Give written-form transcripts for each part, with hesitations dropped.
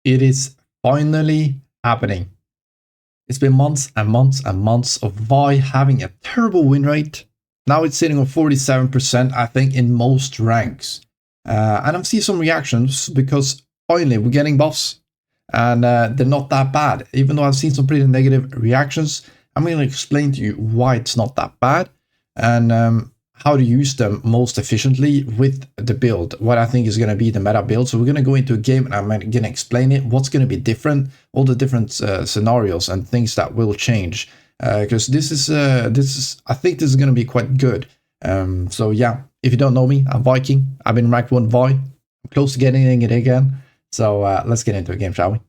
It is finally happening. It's been months and months and months of Vi having a terrible win rate. Now it's sitting on 47%, I think, in most ranks. And I'm seeing some reactions because finally we're getting buffs. And they're not that bad. Even though I've seen some pretty negative reactions, I'm going to explain to you why it's not that bad. And how to use them most efficiently with the build, what I think is going to be the meta build. So we're going to go into a game and I'm going to explain it, what's going to be different, all the different scenarios and things that will change. Because this is I think this is going to be quite good. So yeah, if you don't know me, I'm Viking. I've been ranked 1 Vi. I'm close to getting it again. So let's get into a game, shall we?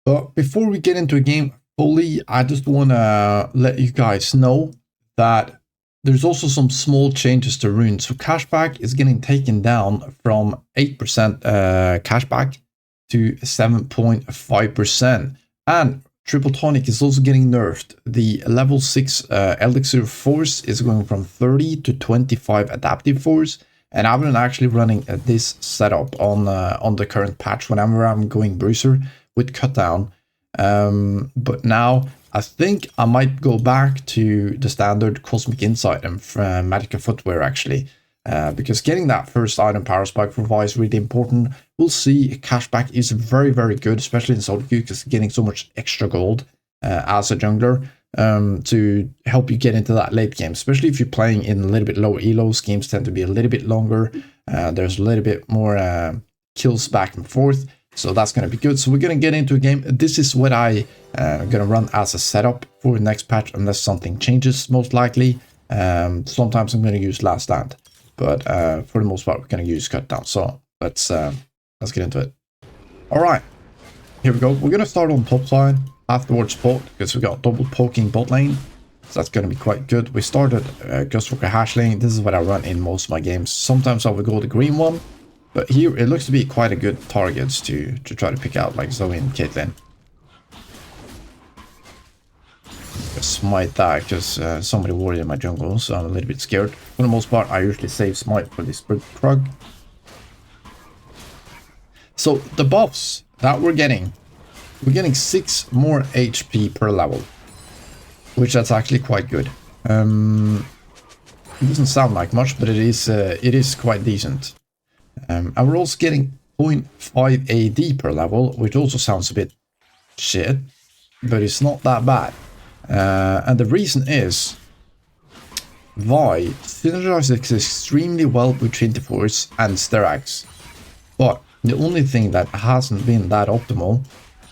But before we get into a game fully, I just want to let you guys know that there's also some small changes to runes. So cashback is getting taken down from 8% cashback to 7.5%. And triple tonic is also getting nerfed. The level 6 elixir force is going from 30 to 25 adaptive force. And I've been actually running this setup on the current patch whenever I'm going bruiser with cut down. But now I think I might go back to the standard Cosmic Insight and Magica Footwear actually, because getting that first item power spike for Vi is really important. We'll see cashback is very, very good, especially in solo queue, because getting so much extra gold as a jungler to help you get into that late game, especially if you're playing in a little bit lower elos. Games tend to be a little bit longer. There's a little bit more kills back and forth. So that's going to be good. So we're going to get into a game. This is what I going to run as a setup for the next patch, unless something changes, most likely. Sometimes I'm going to use Last Stand, but for the most part, we're going to use Cut Down. So let's get into it. All right, here we go. We're going to start on top side, afterwards bot, because we got double poking bot lane. So that's going to be quite good. We started Ghost Walker hash lane. This is what I run in most of my games. Sometimes I will go the green one. But here, it looks to be quite a good targets to try to pick out, like Zoe and Caitlyn. Smite that, because somebody warded in my jungle, so I'm a little bit scared. For the most part, I usually save Smite for this Krug. So, the buffs that we're getting 6 more HP per level. Which that's actually quite good. It doesn't sound like much, but it is quite decent. And we're also getting 0.5 AD per level, which also sounds a bit shit, but it's not that bad. And the reason is Vi synergizes extremely well with Trinity Force and Styrax. But the only thing that hasn't been that optimal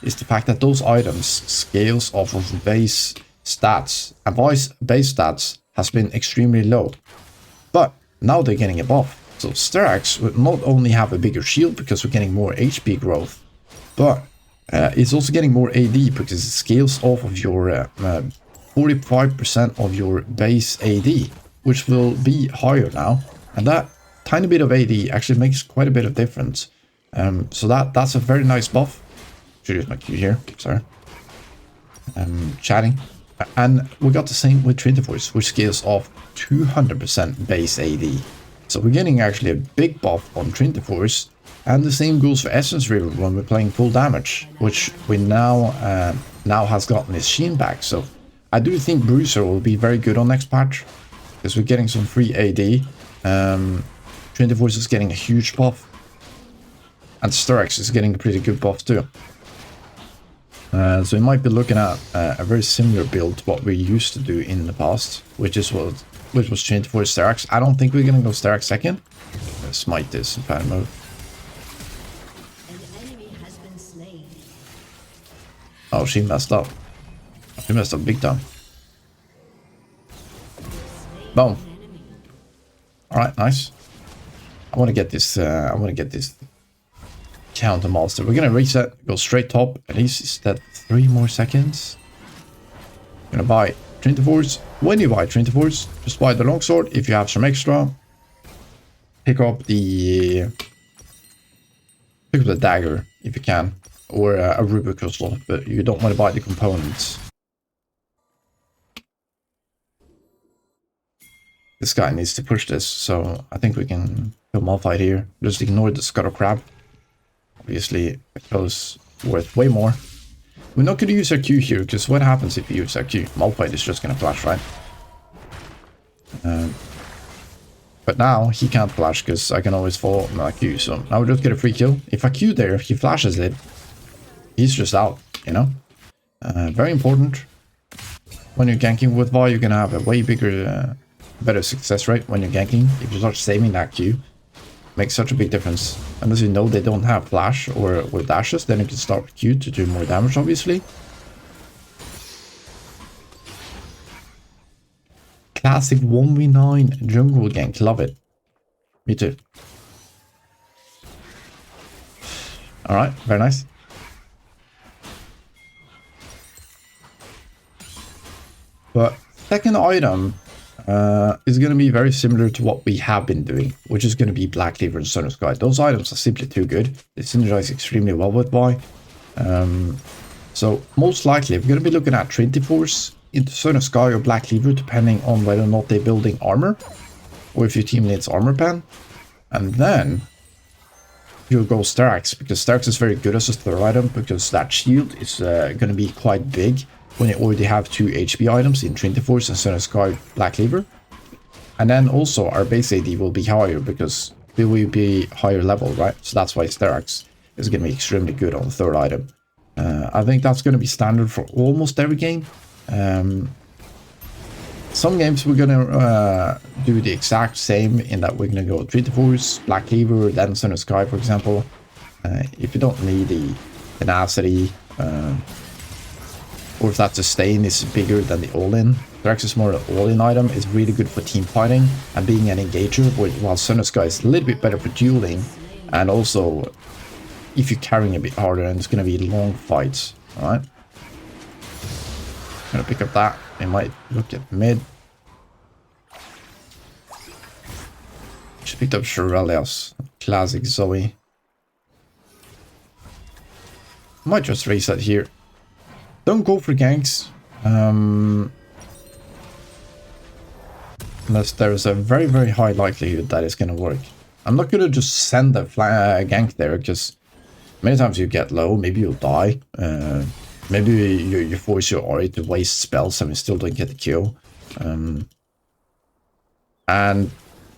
is the fact that those items scales off of base stats, and Vi's base stats has been extremely low. But now they're getting a buff. So Styrax would not only have a bigger shield because we're getting more HP growth, but it's also getting more AD because it scales off of your 45% of your base AD, which will be higher now. And that tiny bit of AD actually makes quite a bit of difference. So that's a very nice buff. Should use my Q here, sorry. Chatting. And we got the same with Trinity Force, which scales off 200% base AD. So we're getting actually a big buff on Trinity Force, and the same goes for Essence River when we're playing full damage, which we now has gotten his Sheen back. So I do think Bruiser will be very good on next patch, because we're getting some free AD. Trinity Force is getting a huge buff, and Styrax is getting a pretty good buff too. So we might be looking at a very similar build to what we used to do in the past, which was Trinity Force Styrax. I don't think we're gonna go Styrax second. Smite this in bad mode. Oh, she messed up. She messed up big time. Boom. All right, nice. I want to get this. Counter master. We're gonna reset. Go straight top. At least is that 3 more seconds. Gonna buy Trinity Force. When you buy Trinity Force, just buy the longsword. If you have some extra, pick up the dagger if you can, or a Ruby crystal, but you don't want to buy the components. This guy needs to push this, so I think we can kill Malphite here. Just ignore the Scuttle Crab. Obviously, the kill is worth way more. We're not going to use our Q here, because what happens if you use our Q? Malphite is just going to flash, right? But now he can't flash, because I can always follow my Q. So now we just get a free kill. If I Q there, he flashes it, he's just out, you know? Very important. When you're ganking with Vi, you're going to have a way bigger, better success rate when you're ganking. If you start saving that Q, makes such a big difference. Unless you know they don't have flash or dashes, then you can start with Q to do more damage, obviously. Classic 1v9 jungle gank, love it. Me too. Alright, very nice. But second item is going to be very similar to what we have been doing, which is going to be Black Cleaver and Son of Sky. Those items are simply too good. They synergize extremely well with Vi. So most likely we're going to be looking at Trinity Force into Son of Sky or Black Cleaver, depending on whether or not they're building armor, or if your team needs armor pen. And then you'll go Starax, because Starax is very good as a third item, because that shield is going to be quite big when you already have 2 HP items in Trinity Force and Son of Sky Black Cleaver. And then also our base AD will be higher, because it will be higher level, right? So that's why Starax is going to be extremely good on the third item. I think that's going to be standard for almost every game. Some games we're going to do the exact same, in that we're going to go Trinity Force, Black Cleaver, then Son of Sky, for example. If you don't need the tenacity, or if that sustain is bigger than the all-in. Starax is more an all-in item. It's really good for team fighting and being an engager, while Son of Sky is a little bit better for dueling, and also if you're carrying a bit harder, and it's going to be long fights. Alright, I'm going to pick up that. I might look at mid. Just picked up Shirelia's classic Zoe. Might just reset here. Don't go for ganks. Unless there is a very, very high likelihood that it's going to work. I'm not going to just send a gank there, because many times you get low, maybe you'll die. Maybe you force your Ori to waste spells and we still don't get the kill. And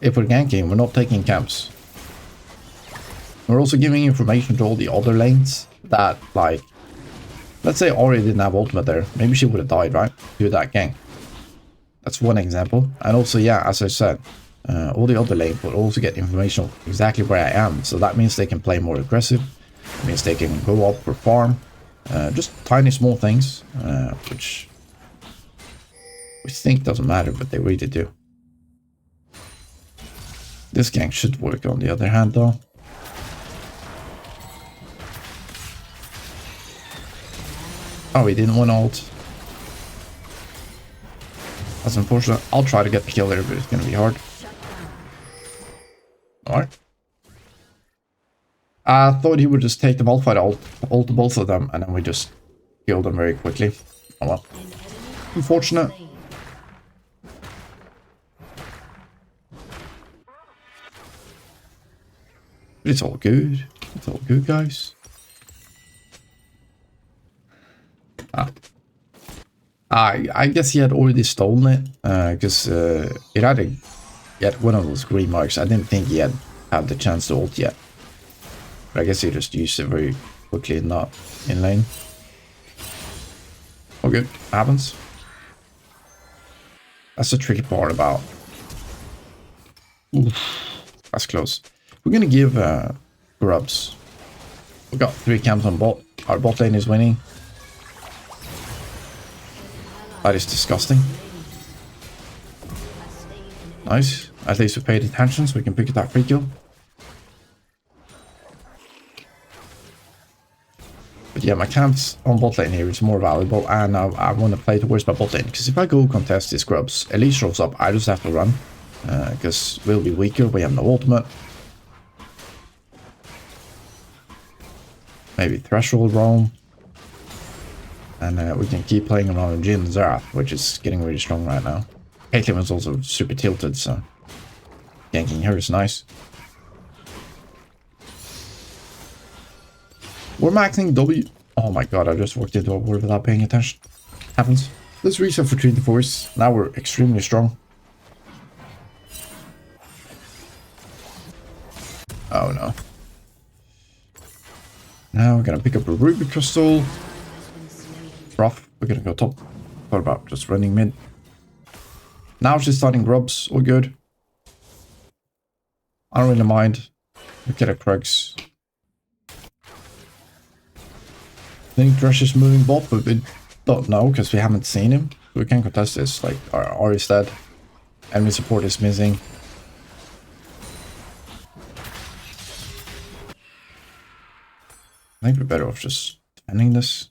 if we're ganking, we're not taking camps. We're also giving information to all the other lanes that, like, let's say Ori didn't have ultimate there. Maybe she would have died, right? Do that gank. That's one example. And also, yeah, as I said, all the other lanes will also get information of exactly where I am. So that means they can play more aggressive. It means they can go up for farm. Just tiny small things, which we think doesn't matter, but they really do. This gank should work on the other hand, though. Oh, he didn't want ult. That's unfortunate. I'll try to get the kill there, but it's going to be hard. Alright. I thought he would just take the Malphite ult both of them, and then we just kill them very quickly. Oh well. Unfortunate. But it's all good. It's all good, guys. I guess he had already stolen it, because it had one of those green marks. I didn't think he had the chance to ult yet. But I guess he just used it very quickly and not in lane. Oh good, happens. That's the tricky part about... Oof, that's close. We're gonna give grubs. We got 3 camps on bot. Our bot lane is winning. That is disgusting. Nice. At least we paid attention, so we can pick that free kill. But yeah, my camps on bot lane here is more valuable, and I want to play towards my bot lane, because if I go contest these grubs, Elite shows up, I just have to run, because we'll be weaker, we have no ultimate. Maybe Threshold roam. And we can keep playing around with Jin Zerath, which is getting really strong right now. Caitlyn was also super tilted, so ganking her is nice. We're maxing W. Oh my god, I just walked into a ward without paying attention. Happens. Let's reset for Treaty Force. Now we're extremely strong. Oh no. Now we're gonna pick up a Ruby Crystal. Rough. We're gonna go top. What about just running mid? Now she's starting grubs. All good. I don't really mind. Look at the Krugs. I think Thresh is moving bot, but we don't know because we haven't seen him. We can't contest this. Like, our is dead. Enemy support is missing. I think we're better off just defending this.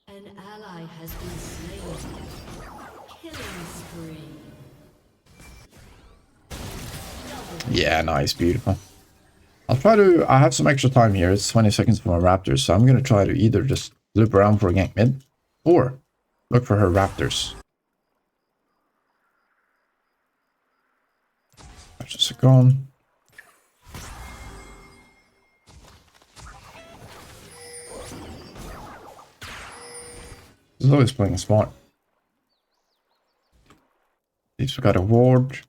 An ally has been slain. Killing spree. Yeah, nice, beautiful. I'll try to... I have some extra time here. It's 20 seconds for my Raptors, so I'm going to try to either just loop around for a gank mid, or look for her Raptors. Just gone. He's always playing smart. At least we got a ward.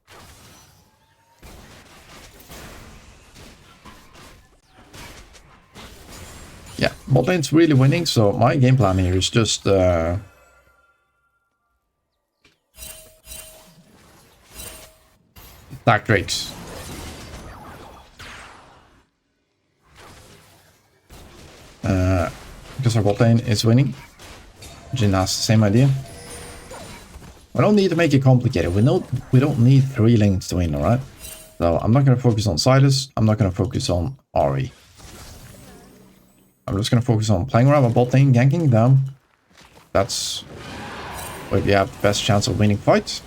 Yeah, bot lane's really winning, so my game plan here is just stack Drakes. Because our bot lane is winning. Jin has the same idea. We don't need to make it complicated. We don't need 3 lanes to win, alright? So I'm not gonna focus on Silas, I'm not gonna focus on Ahri. I'm just gonna focus on playing around my bot lane, ganking them. That's where we have the best chance of winning fights.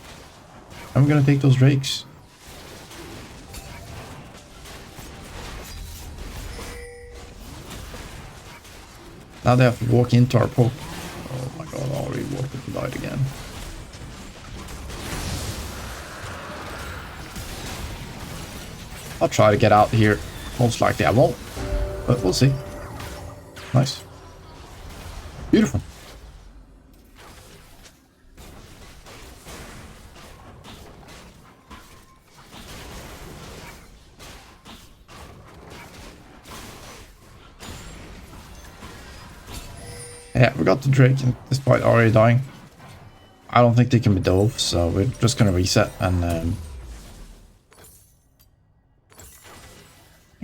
I'm gonna take those Drakes. Now they have to walk into our poke. Oh my god, I already walked and died again. I'll try to get out here. Most likely I won't, but we'll see. Nice. Beautiful. Yeah, we got the Drake, and despite already dying, I don't think they can be dove, so we're just gonna reset and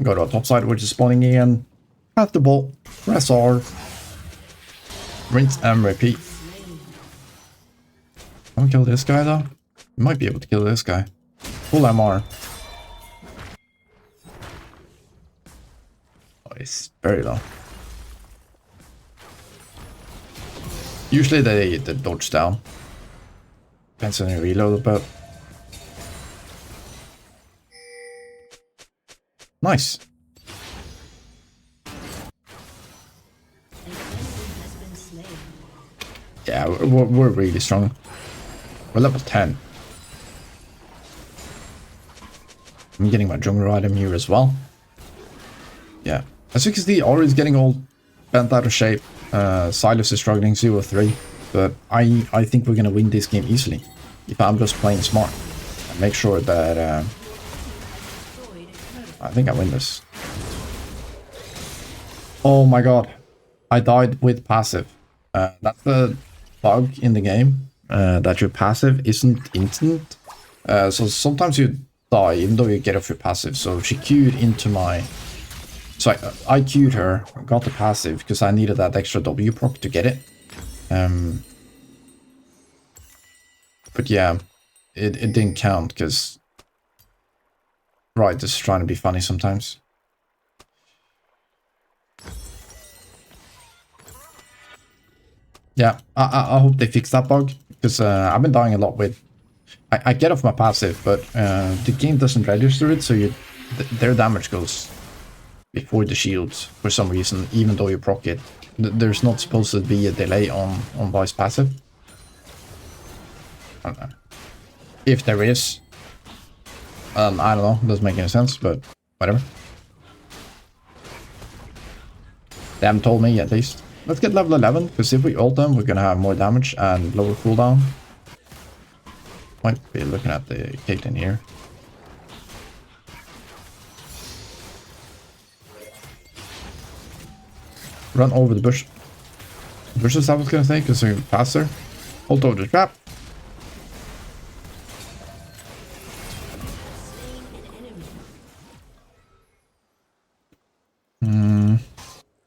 go to our top side, which is spawning again. At the ball, press R, rinse and repeat. Can we kill this guy though? We might be able to kill this guy. Full MR. Oh, it's very low. Usually they dodge down. Depends on your reload, but nice. Yeah, we're really strong. We're level 10. I'm getting my jungler item here as well. Yeah, as you can see, Ahri is getting all bent out of shape. Silas is struggling 0-3, but I think we're gonna win this game easily if I'm just playing smart and make sure that I think I win this. Oh my god, I died with passive. That's the bug in the game, that your passive isn't instant. So sometimes you die even though you get off your passive. So she queued into my... So I queued her, got the passive because I needed that extra W proc to get it. But yeah, it didn't count because Riot is trying to be funny sometimes. Yeah, I hope they fix that bug because I've been dying a lot with... I get off my passive, but the game doesn't register it, so their damage goes before the shields for some reason, even though you proc it. There's not supposed to be a delay on Vi's passive. I don't know. If there is, I don't know, doesn't make any sense, but whatever. They haven't told me at least. Let's get level 11, because if we ult them, we're gonna have more damage and lower cooldown. Might be looking at the Caitlyn here. Run over the bush. Bushes, I was gonna say, because they're faster. Ult over the trap.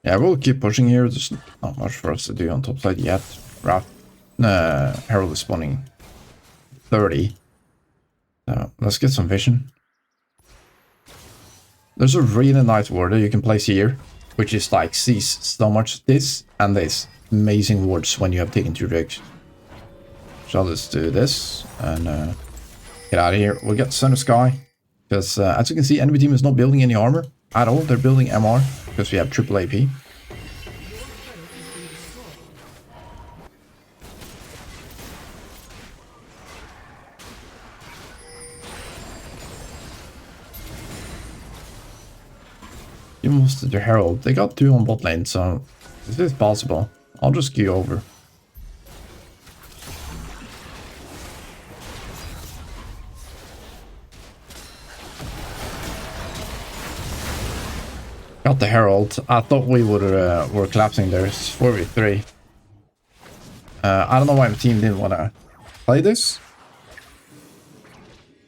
Yeah, we'll keep pushing here. There's not much for us to do on top side yet. Wrath, Herald is spawning 30. So let's get some vision. There's a really nice ward that you can place here, which is like sees so much this and this. Amazing wards when you have taken 2 drakes. So let's do this and get out of here. We'll get Center Sky. Because as you can see, enemy team is not building any armor at all. They're building MR because we have triple AP. You must the Herald. They got 2 on bot lane, so this is possible. I'll just queue over. Got the Herald. I thought we would were collapsing there. It's 4v3. I don't know why my team didn't want to play this,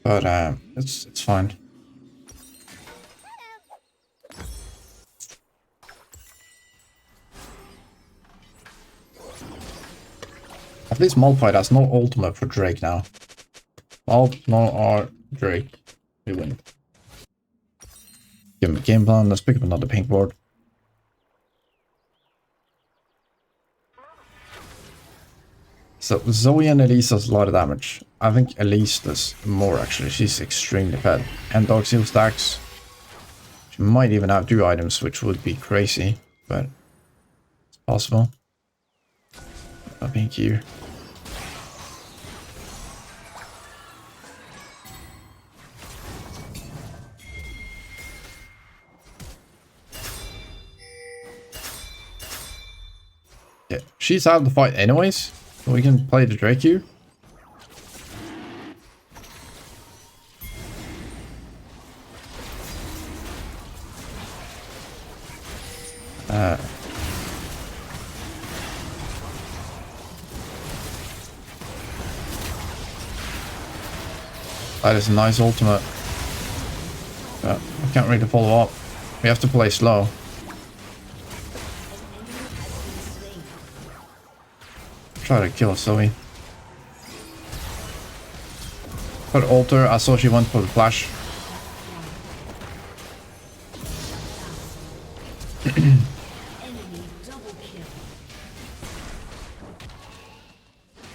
but it's fine. At least Malphite has no ultimate for Drake now. Malp, no R, Drake. We win. Give him a game plan. Let's pick up another pink board. So Zoe and Elise does a lot of damage. I think Elise does more actually. She's extremely fed. And Dark Seal stacks. She might even have 2 items, which would be crazy, but it's possible. A pink here. Yeah, she's out of the fight anyways, so we can play the Drake here. That is a nice ultimate. But I can't really follow up. We have to play slow. Try to kill Zoe. Put altar. I saw she went for the flash.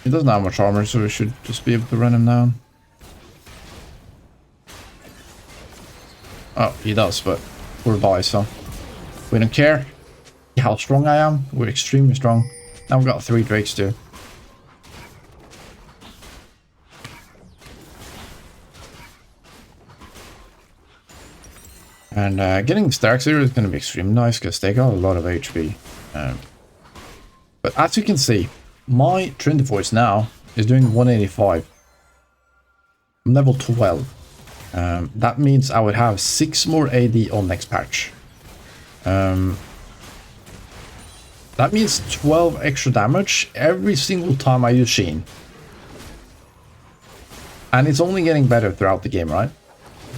He doesn't have much armor, so we should just be able to run him down. Oh, he does, but we're Vi, so we don't care how strong I am. We're extremely strong. Now we've got 3 Drakes too. And getting Starks here is going to be extremely nice because they got a lot of HP. But as you can see, my Trinity Force now is doing 185. I'm level 12. That means I would have 6 more AD on next patch. That means 12 extra damage every single time I use Sheen. And it's only getting better throughout the game, right?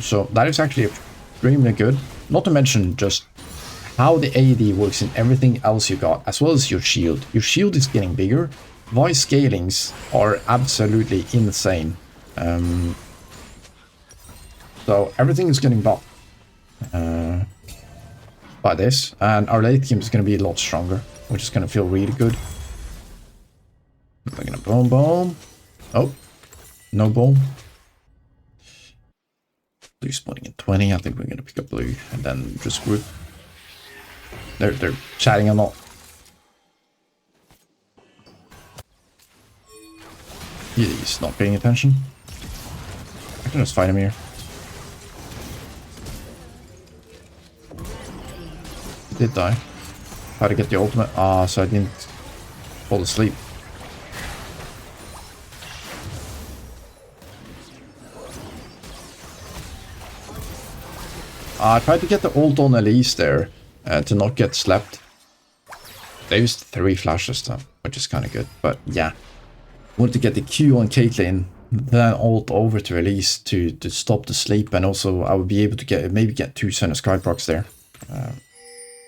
So that is actually extremely good. Not to mention just how the AD works in everything else you got, as well as your shield. Your shield is getting bigger. Voice scalings are absolutely insane. So everything is getting buffed by this, and our late game is going to be a lot stronger, which is going to feel really good. We're going to boom, boom. Oh, no boom. Blue spawning in 20. I think we're going to pick up blue and then just group. They're chatting a lot. He's not paying attention. I can just fight him here. He did die. How to get the ultimate. So I didn't fall asleep. I tried to get the ult on Elise there to not get slept. They used 3 flashes though, which is kind of good. But yeah, wanted to get the Q on Caitlyn, then ult over to Elise to stop the sleep, and also I would be able to maybe get 2 Sun Sky procs there. Oh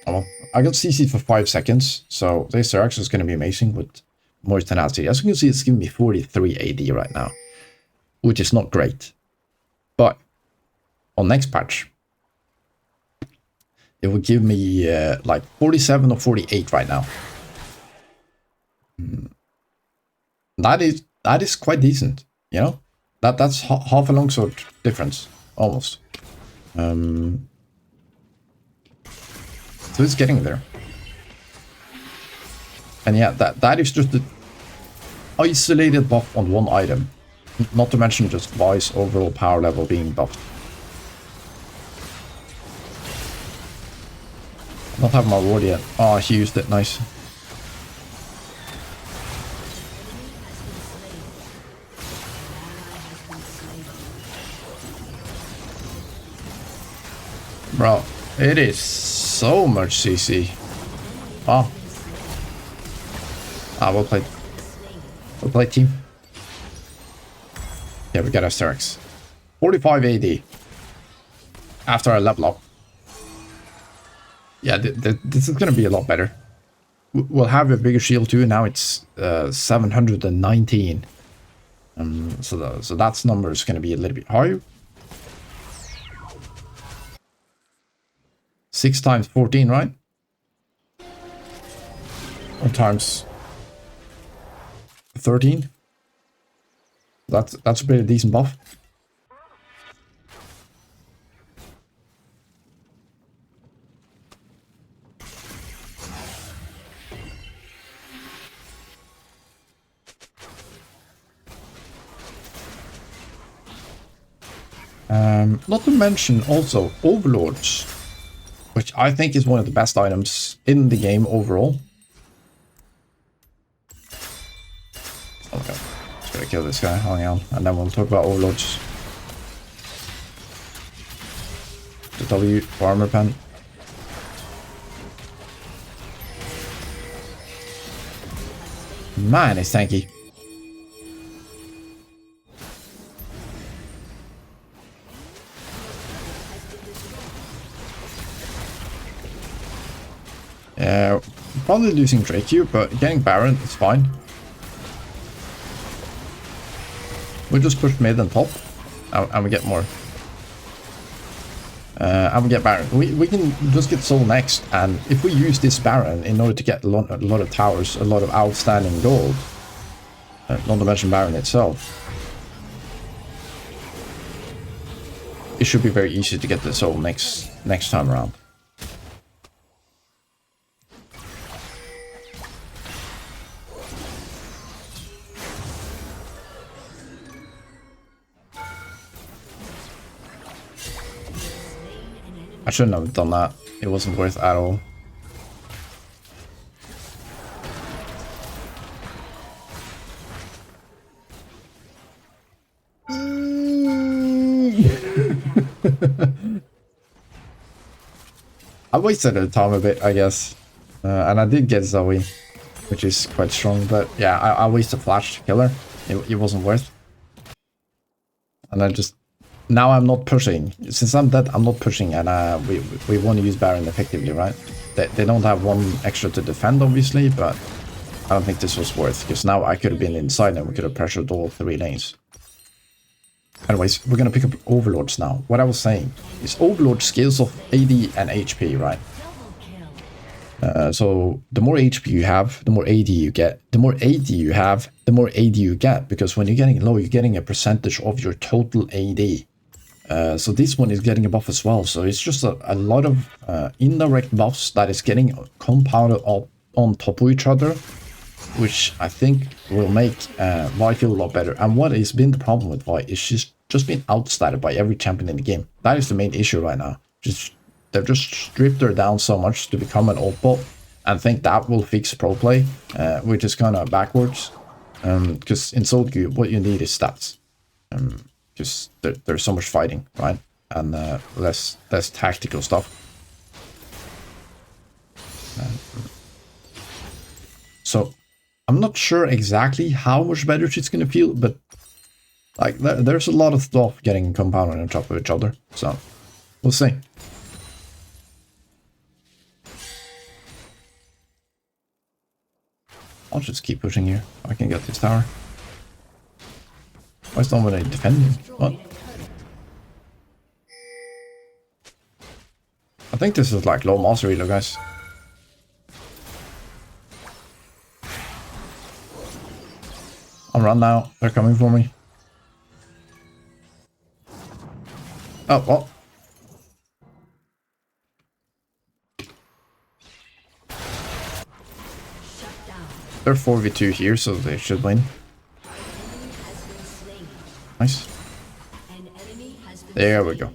well, I got CC for 5 seconds, so this direction is going to be amazing with more tenacity. As you can see, it's giving me 43 AD right now, which is not great. But on next patch, it will give me like 47 or 48 right now. That is quite decent, you know. That's half a longsword difference almost. So it's getting there. And yeah, that is just the isolated buff on one item. Not to mention just Vi's overall power level being buffed. Not have my ward yet. Oh, he used it. Nice. Bro, it is so much CC. Oh. We'll play team. Yeah, we got our Asterix. 45 AD. After I level up. Yeah, this is going to be a lot better. We'll have a bigger shield too. Now it's 719. So that number is going to be a little bit higher. 6 times 14, right? Or times 13. That's a pretty decent buff. Not to mention also Overlords, which I think is one of the best items in the game overall. Okay, just gotta kill this guy, hang on, and then we'll talk about Overlords. The W for armor pen. Man, it's tanky. Yeah, probably losing Drake here, but getting Baron is fine. We just push mid and top, and we get more. And we get Baron. We can just get Soul next, and if we use this Baron in order to get a lot of towers, a lot of outstanding gold, not to mention Baron itself, it should be very easy to get the Soul next time around. I shouldn't have done that. It wasn't worth at all. I wasted the time a bit, I guess. And I did get Zoe, which is quite strong. But yeah, I wasted Flash to kill her. It wasn't worth. And I just... Now I'm not pushing. Since I'm dead, I'm not pushing, and we want to use Baron effectively, right? They don't have 1 extra to defend, obviously, but I don't think this was worth, because now I could have been inside and we could have pressured all 3 lanes. Anyways, we're gonna pick up Overlords now. What I was saying is Overlord scales off AD and HP, right? So the more HP you have, the more AD you get. The more AD you have, the more AD you get, because when you're getting low, you're getting a percentage of your total AD. So this one is getting a buff as well. So it's just a lot of indirect buffs that is getting compounded up on top of each other, which I think will make Vi feel a lot better. And what has been the problem with Vi is she's just been outstatted by every champion in the game. That is the main issue right now. They've just stripped her down so much to become an ult bot, and think that will fix pro play, which is kind of backwards. Because in solo queue, what you need is stats. Just there's so much fighting, right? And less tactical stuff. So I'm not sure exactly how much better she's gonna feel, but like there's a lot of stuff getting compounded on top of each other. So we'll see. I'll just keep pushing here. I can get this tower. Why is nobody defending? What? I think this is like low master elo, guys. I'll run now. They're coming for me. Oh, well. They're 4v2 here, so they should win. Nice. There we go.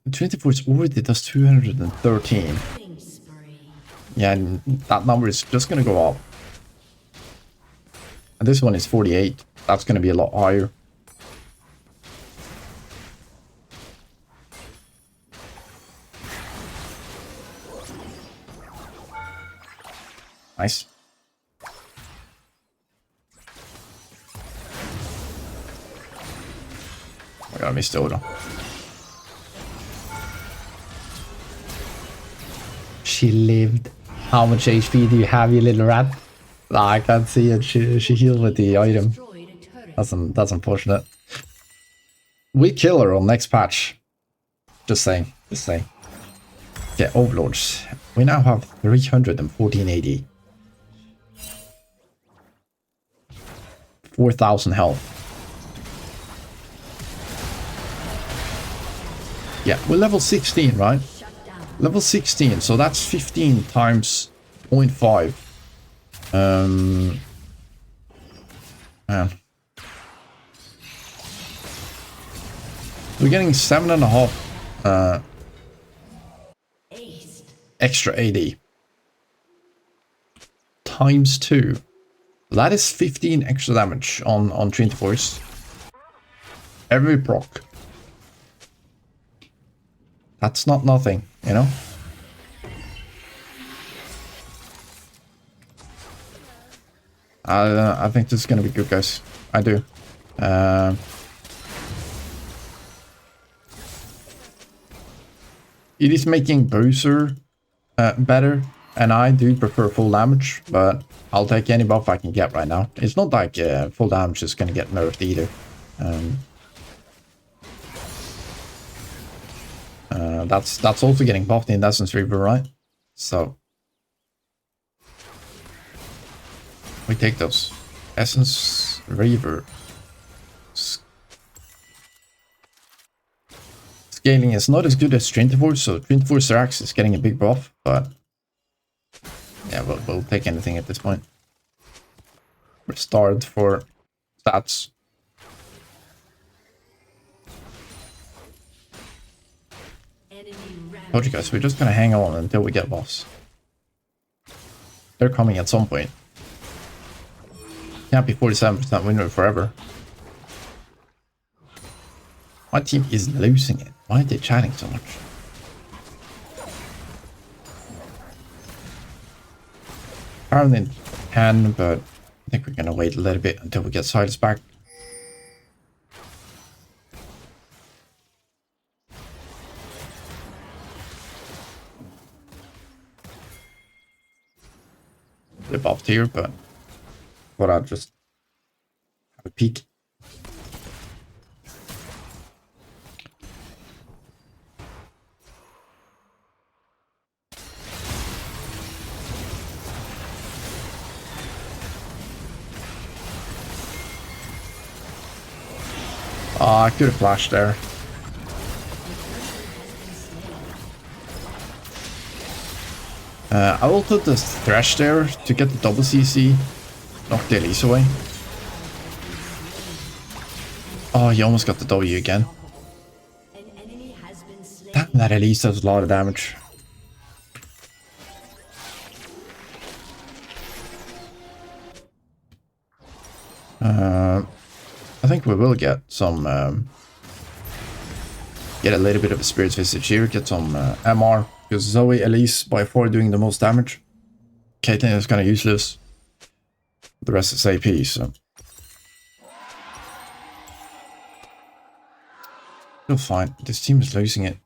$24 already does 213. Yeah, and that number is just gonna go up. And this one is 48. That's gonna be a lot higher. Nice. I gotta miss the order. She lived. How much HP do you have, you little rat? Nah, I can't see it. She healed with the item. That's unfortunate. We kill her on next patch. Just saying. Just saying. Yeah, overlords. We now have 314 AD. 4,000 health. Yeah, we're level 16, right? Level 16, so that's 15 times 0.5. Man. We're getting 7.5 extra AD. Times 2. That is 15 extra damage on Trinity Force. Every proc. That's not nothing, you know? I think this is gonna be good, guys. I do. It is making Bruiser better, and I do prefer full damage, but I'll take any buff I can get right now. It's not like full damage is gonna get nerfed either. That's also getting buffed in Essence Reaver, right? So we take those. Essence Reaver. Scaling is not as good as Trinity Force, so Trinity Force Serax is getting a big buff, but yeah, we'll take anything at this point. We're starved for stats. Told you guys, we're just gonna hang on until we get buffs. They're coming at some point. Can't be 47% win rate forever. My team is losing it. Why are they chatting so much? Apparently can, but I think we're gonna wait a little bit until we get Silas back. Flip off here, but thought I'd just have a peek. Oh, I could have flashed there. I will put this Thresh there to get the double CC, knock the Elise away. Oh, you almost got the W again. An enemy has been slain. Damn, that at least does a lot of damage. I think we will get some, get a little bit of a Spirit's Visage here, get some MR, because Zoe, at least, by far doing the most damage. Caitlyn is kind of useless. The rest is AP, so. Still fine. This team is losing it.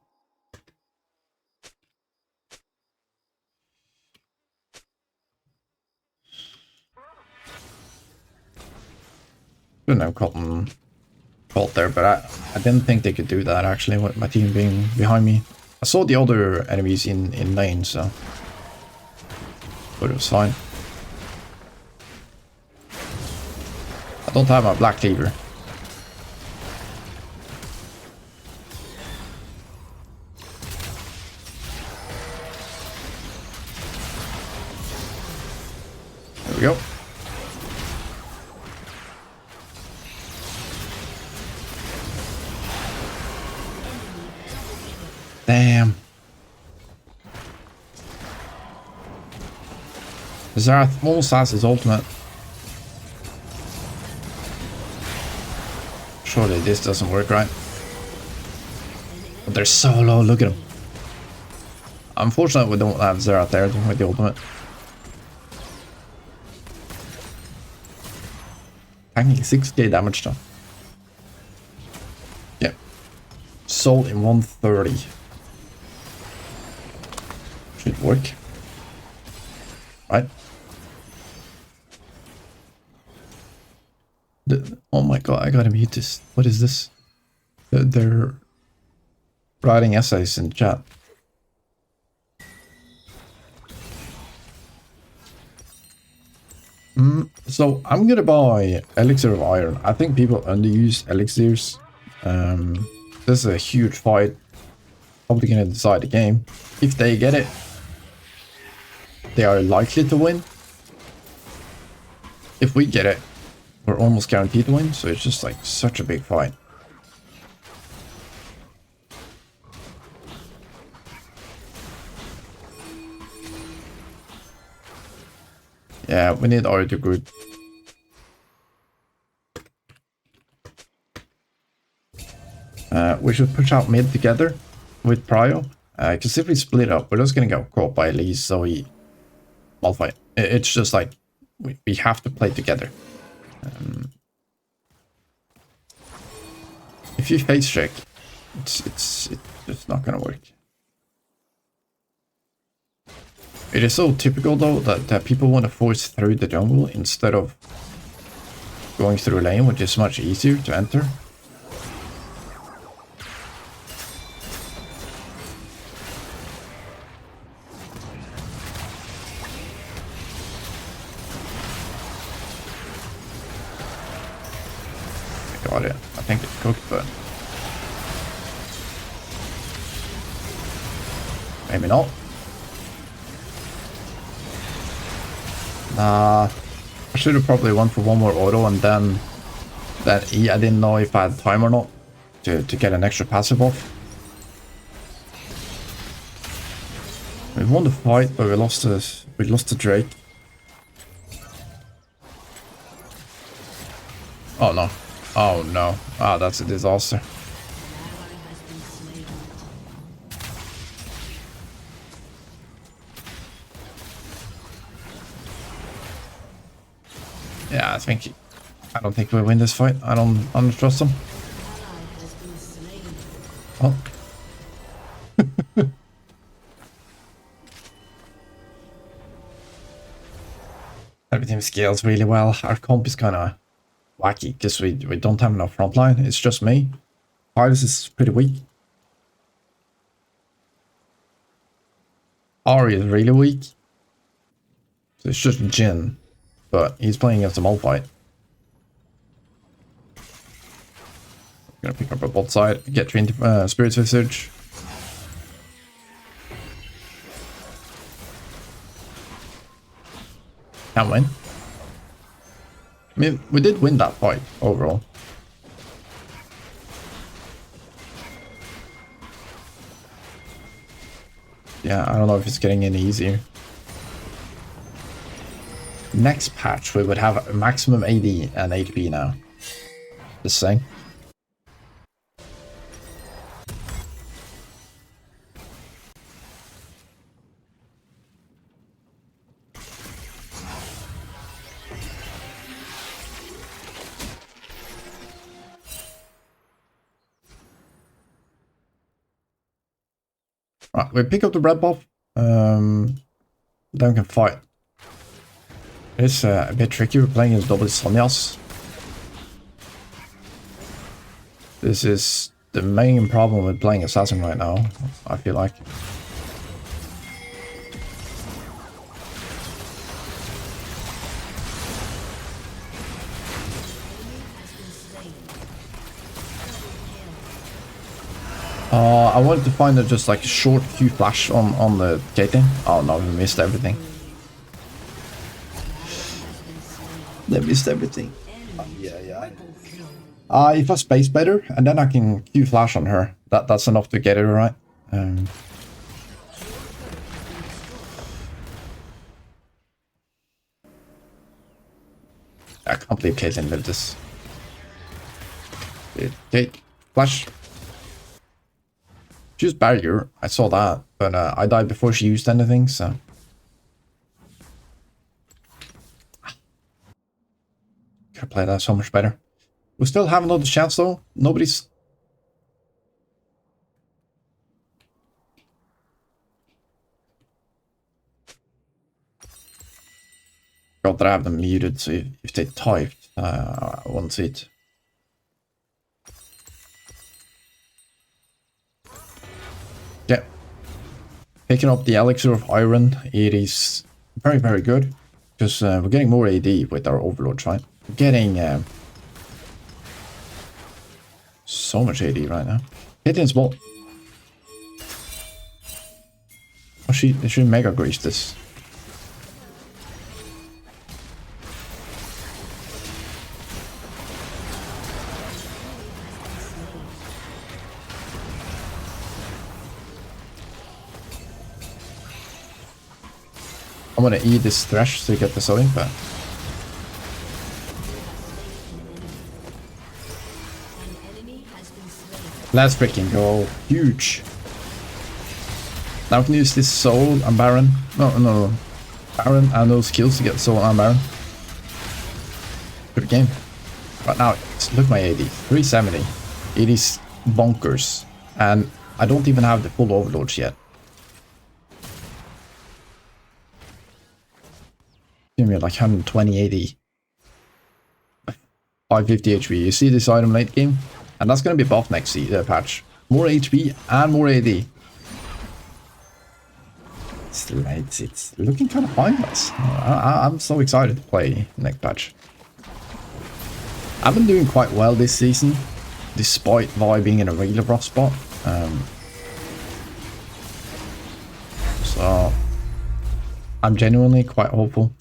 Couldn't have gotten caught there, but I didn't think they could do that actually with my team being behind me. I saw the other enemies in lane, so. But it was fine. I don't have my black cleaver. There we go. Damn. Zarath almost has his ultimate. Surely this doesn't work, right? But they're so low, look at them. Unfortunately, we don't have Zerath there with the ultimate. Tanking 6k damage though. Yeah. Sold in 130. Should work. Right? Oh my god, I gotta mute this. What is this? They're writing essays in chat. So I'm gonna buy Elixir of Iron. I think people underuse elixirs. This is a huge fight. Probably gonna decide the game. If they get it, they are likely to win. If we get it, we're almost guaranteed to win, so it's just like such a big fight. Yeah, we need Ari to group. We should push out mid together with Prio. Because if we split up, we're just gonna get caught by Elise, so we Malphite. It's just like we have to play together. If you face check, it's just not gonna work. It is so typical though that people want to force through the jungle instead of going through lane, which is much easier to enter. Got it. I think it's cooked, but maybe not. I should have probably went for one more auto and then that E. I didn't know if I had time or not to get an extra passive off. We won the fight, but we lost the Drake. Oh no. Oh no. Ah, that's a disaster. Yeah, I don't think we win this fight. I don't trust them. Oh. Everything scales really well. Our comp is kind of wacky because we don't have enough frontline. It's just me. Titus is pretty weak. Ari is really weak. So it's just Jin. But he's playing against a Malphite. Gonna pick up a bot side, get trained Spirit's Visage. Can't win. I mean, we did win that fight overall. Yeah, I don't know if it's getting any easier. Next patch, we would have maximum AD and HP now. Just saying. Right, we pick up the red buff. Then we can fight. It's a bit tricky. We're playing as double Sonyas. This is the main problem with playing Assassin right now, I feel like. I wanted to find just like a short Q flash on the Caitlyn. Oh no, we missed everything. They missed everything. Yeah. If I space better, and then I can Q flash on her. That's enough to get it right. I can't believe Caitlyn lived this. Okay, flash. She used barrier, I saw that, but I died before she used anything, so... Could have played that so much better. We still have another chance though. Nobody's... God, that I have them muted, so if they typed, I wouldn't see it. Yeah. Picking up the Elixir of Iron, it is very, very good. Because we're getting more AD with our Overlords, right? We're getting so much AD right now. Hitting small. Oh, she mega greased this. I'm gonna eat this thresh to get the sewing, but let's freaking go. Huge. Now we can use this soul and Baron. No. Baron and those skills to get soul and Baron. Good game. Right now, look at my AD. 370. It is bonkers. And I don't even have the full overlords yet. Give me like 120 AD. 550 HP. You see this item late game? And that's going to be buffed next patch. More HP and more AD. It's looking kind of fine, guys. I'm so excited to play next patch. I've been doing quite well this season, despite Vi being in a really rough spot. So I'm genuinely quite hopeful.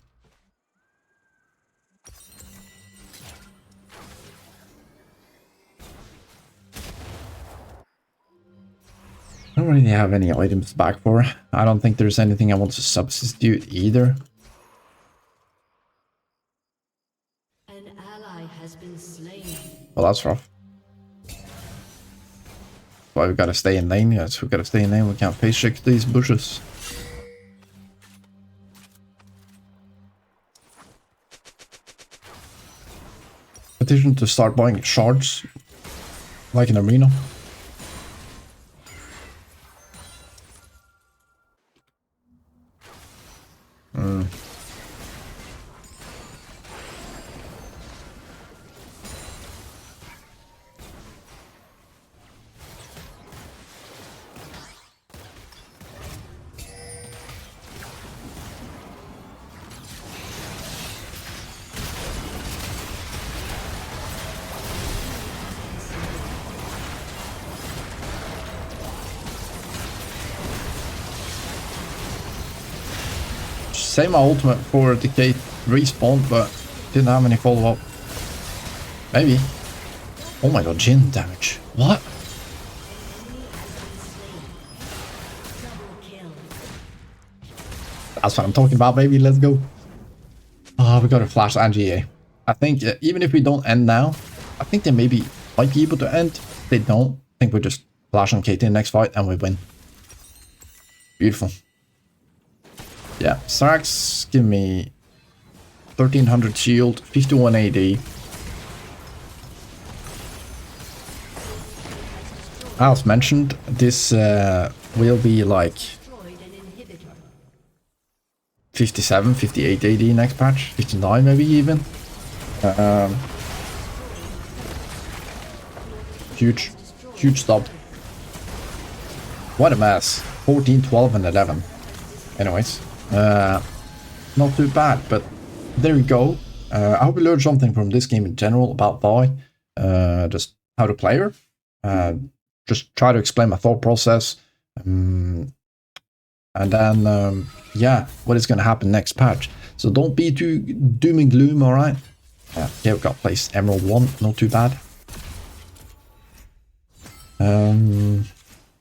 I don't really have any items back for. I don't think there's anything I want to substitute either. An ally has been slain. Well, that's rough. Why we gotta stay in lane? Yes, we gotta stay in lane. We can't face check these bushes. Petition to start buying shards, like in arena. Save my ultimate for decay respawn, but didn't have any follow-up. Maybe. Oh my god, Jhin damage. What? That's what I'm talking about, baby. Let's go. Oh, we got a flash and GA. I think even if we don't end now, I think they maybe might be able to end. If they don't, I think we just flash on KT in the next fight and we win. Beautiful. Yeah, Strax, give me 1300 shield, 51 AD. As mentioned, this will be like 57, 58 AD next patch, 59 maybe even. Huge stop. What a mess. 14, 12 and 11. Anyways, not too bad, but there you go. I hope you learned something from this game in general about Vi. Just how to play her. Just try to explain my thought process. And then, yeah, what is going to happen next patch. So don't be too doom and gloom, alright? Yeah, here we got placed Emerald 1, not too bad.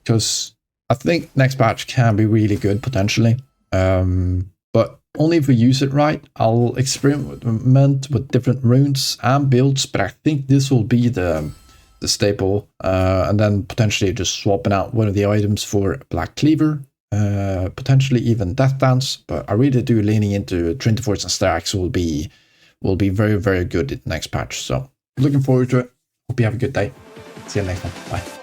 Because I think next patch can be really good, potentially. But only if we use it right. I'll experiment with different runes and builds, but I think this will be the staple. And then potentially just swapping out one of the items for Black Cleaver. Potentially even Death Dance, but I really do leaning into Trinity Force and Strax will be very, very good in the next patch. So looking forward to it. Hope you have a good day. See you next time. Bye.